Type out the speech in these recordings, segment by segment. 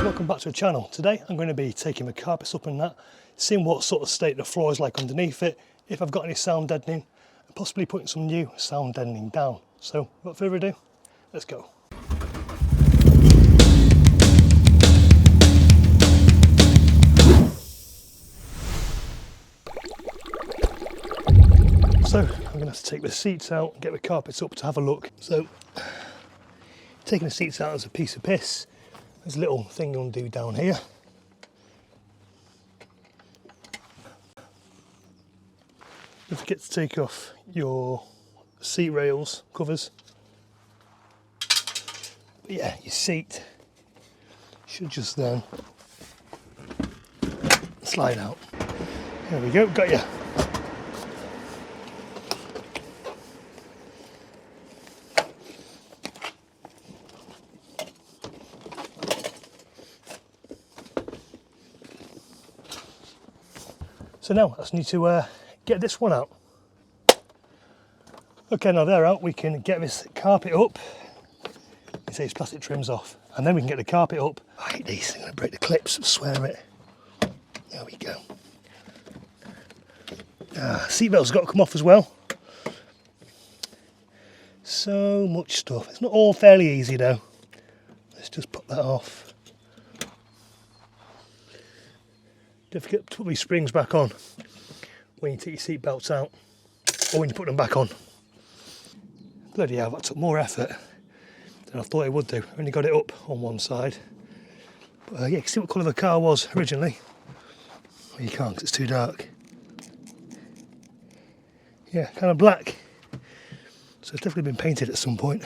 Welcome back to the channel. Today I'm going to be taking my carpets up and that, seeing what sort of state the floor is like underneath it, if I've got any sound deadening, and possibly putting some new sound deadening down. So without further ado, let's go. So I'm going to have to take the seats out and get the carpets up to have a look. So taking the seats out is a piece of piss. There's a little thing you undo down here. Don't forget to take off your seat rails covers. But yeah, your seat should just then slide out. There we go, got you. So now I just need to get this one out. Okay, now they're out, we can get this carpet up. It says plastic trims off, and then we can get the carpet up. I hate these, I'm going to break the clips, I swear it. There we go. Seatbelt's got to come off as well. So much stuff. It's not all fairly easy though. Let's just pop that off. Don't forget to put these springs back on when you take your seat belts out, or when you put them back on. Bloody hell, that took more effort than I thought it would do. I only got it up on one side. But yeah, you can see what colour the car was originally. Well, you can't because it's too dark. Yeah, kind of black. So it's definitely been painted at some point.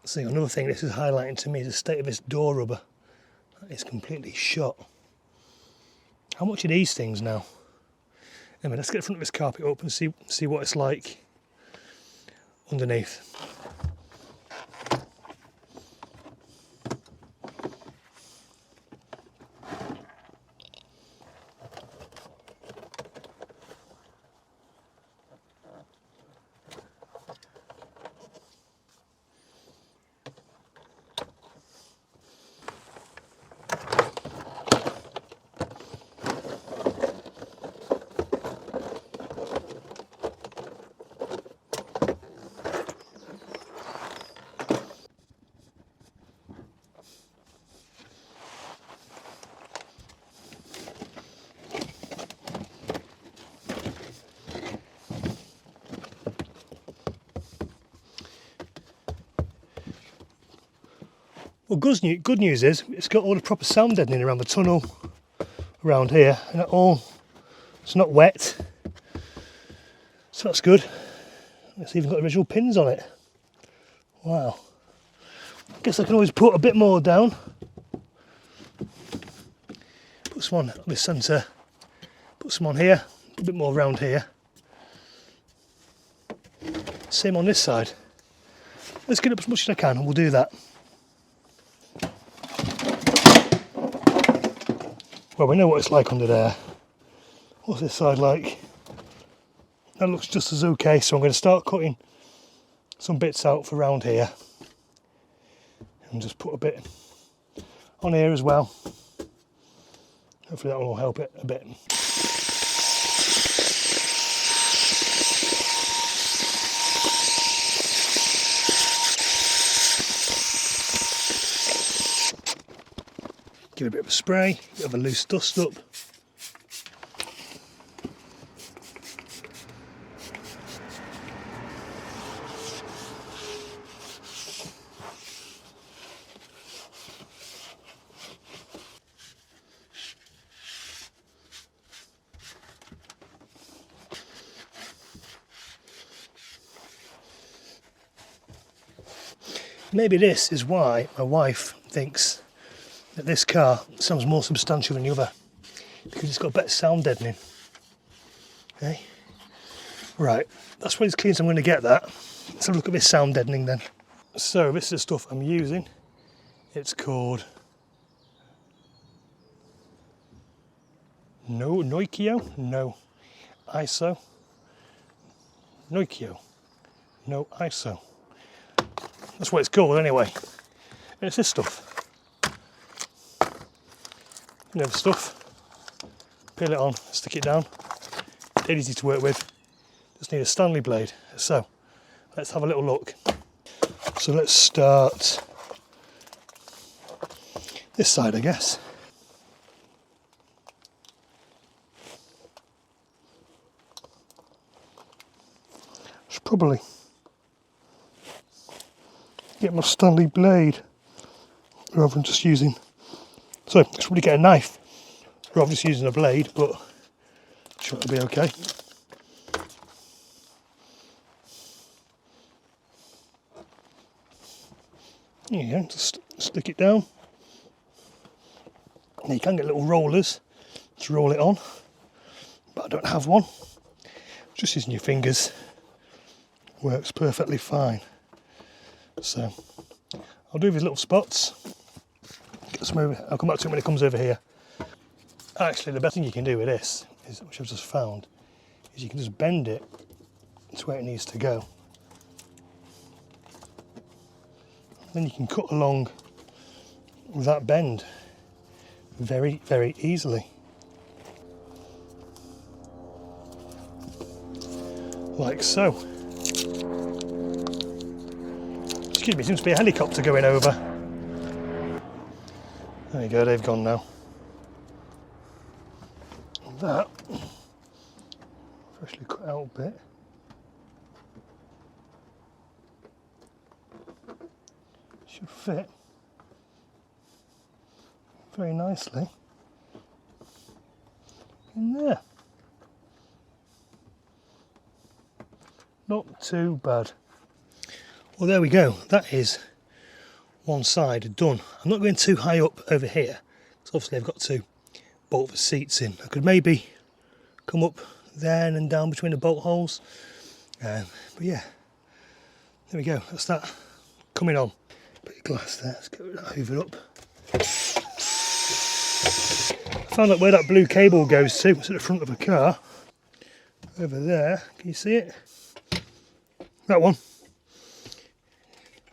See, another thing this is highlighting to me is the state of this door rubber. That is completely shot. How much are these things now? Anyway, let's get the front of this carpet up and see what it's like underneath. Well, good news is it's got all the proper sound deadening around the tunnel, around here, and it's not wet, so that's good. It's even got original pins on it. Wow. I guess I can always put a bit more down. Put some on this centre, put some on here, a bit more around here. Same on this side. Let's get up as much as I can and we'll do that. Well, we know what it's like under there. What's this side like? That looks just as okay, so I'm going to start cutting some bits out for around here. And just put a bit on here as well. Hopefully that will help it a bit. Give it a bit of a spray, a bit of a loose dust up. Maybe this is why my wife thinks that this car sounds more substantial than the other, because it's got better sound deadening. Okay, right, that's what it's clean, so I'm going to get that. Let's have a look at this sound deadening then. So this is the stuff I'm using. It's called Noikio? No. ISO? Noikio? No ISO. That's what it's called anyway. And it's this stuff. You know the stuff. Peel it on, stick it down. Dead easy to work with. Just need a Stanley blade. So let's have a little look. So let's start this side, I guess. Should probably get my Stanley blade rather than just using. So I should probably get a knife rather than just using a blade, but I'm sure it'll be okay. There you go, just stick it down. Now you can get little rollers to roll it on, but I don't have one. Just using your fingers works perfectly fine. So I'll do these little spots. Get some over. I'll come back to it when it comes over here. Actually, the best thing you can do with this is, which I've just found, is you can just bend it to where it needs to go. Then you can cut along with that bend very, very easily. Like so. Excuse me, seems to be a helicopter going over. There you go, they've gone now. And that, freshly cut out bit. Should fit very nicely in there. Not too bad. Well, there we go. That is one side done. I'm not going too high up over here, because obviously I've got to bolt the seats in. I could maybe come up there and down between the bolt holes. But yeah, there we go. That's that coming on. Put your glass there. Let's get that hoovered up. I found out where that blue cable goes to. It's at the front of a car. Over there. Can you see it? That one.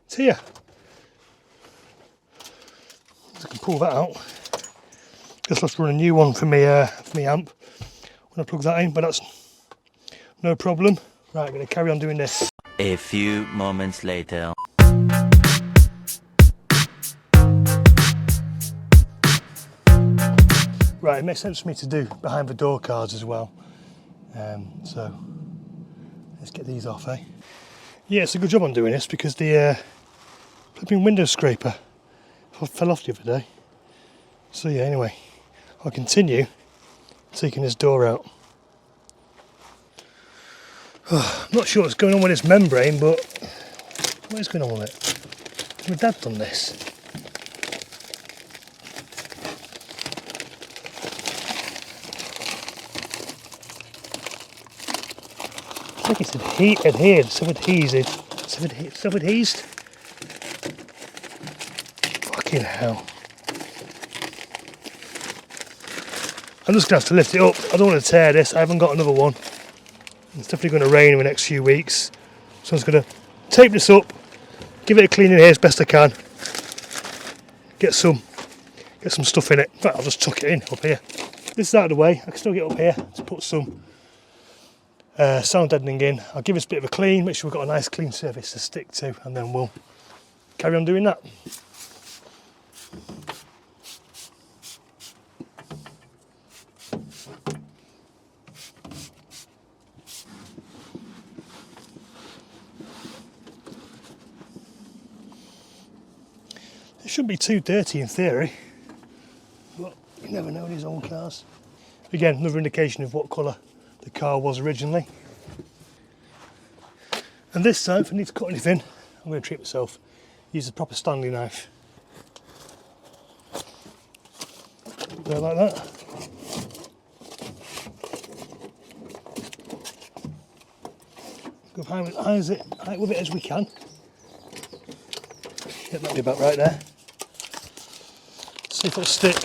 It's here. So I can pull that out. Just have to run a new one for me amp when I plug that in, but that's no problem. Right, I'm going to carry on doing this. A few moments later. Right, it makes sense for me to do behind the door cards as well. So let's get these off, eh? Yeah, it's a good job I'm doing this because the flipping window scraper fell off the other day. So yeah, anyway, I'll continue taking this door out. Oh, I'm not sure what's going on with this membrane, but what is going on with it? Has my dad done this? I think it's adhered, self-adhesed. Fucking hell. I'm just going to have to lift it up. I don't want to tear this. I haven't got another one. It's definitely going to rain in the next few weeks. So I'm just going to tape this up, give it a clean in here as best I can. Get some stuff in it. In fact, I'll just tuck it in up here. This is out of the way. I can still get up here to put some sound deadening in. I'll give this a bit of a clean, make sure we've got a nice clean surface to stick to, and then we'll carry on doing that. It shouldn't be too dirty in theory, but you never know in these old cars. Again, another indication of what colour the car was originally. And this time, if I need to cut anything, I'm going to treat myself. Use a proper Stanley knife. Go like that. Go high with it as we can. Get that about right there. See if it'll stick.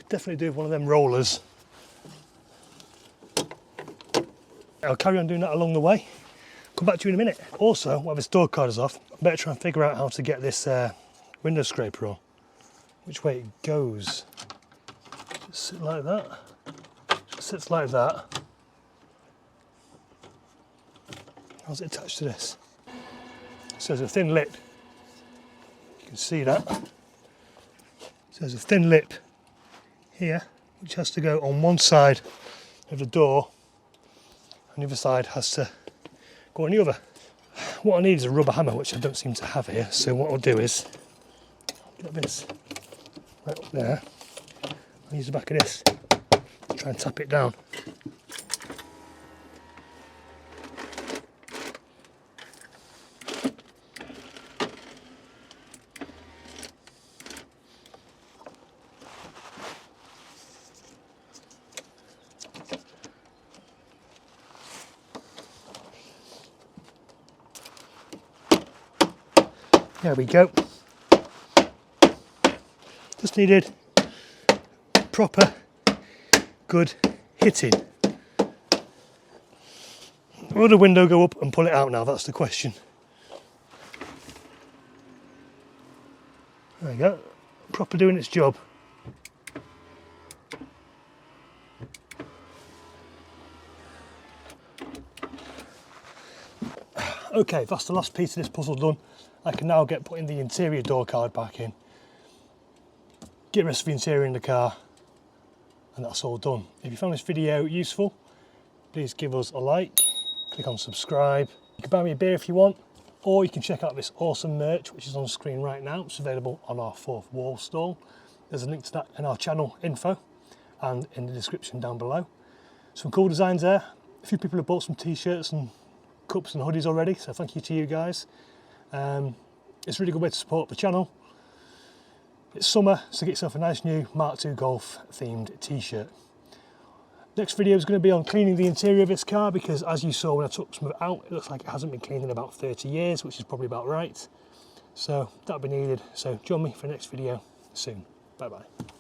could definitely do with one of them rollers. I'll carry on doing that along the way. Come back to you in a minute. Also, while this door card is off, I better try and figure out how to get this window scraper on. Which way it goes. Just sit like that. Just sits like that. How's it attached to this? So there's a thin lip. You can see that. So there's a thin lip here, which has to go on one side of the door, and the other side has to go on the other. What I need is a rubber hammer, which I don't seem to have here. So what I'll do is get this right up there. I'll use the back of this to try and tap it down. There we go. Just needed proper, good hitting. Will the window go up and pull it out now? That's the question. There we go. Proper doing its job. Okay, that's the last piece of this puzzle done. I can now get putting the interior door card back in, get the rest of the interior in the car, and that's all done. If you found this video useful, please give us a like, click on subscribe. You can buy me a beer if you want, or you can check out this awesome merch which is on screen right now. It's available on our 4th wall stall. There's a link to that in our channel info and in the description down below. Some cool designs there. A few people have bought some t-shirts and cups and hoodies already, so thank you to you guys. It's a really good way to support the channel. It's summer, so get yourself a nice new Mk2 Golf themed t-shirt. Next video is going to be on cleaning the interior of this car, because as you saw when I took some of it out, it looks like it hasn't been cleaned in about 30 years, which is probably about right. So that'll be needed. So join me for the next video soon. Bye bye.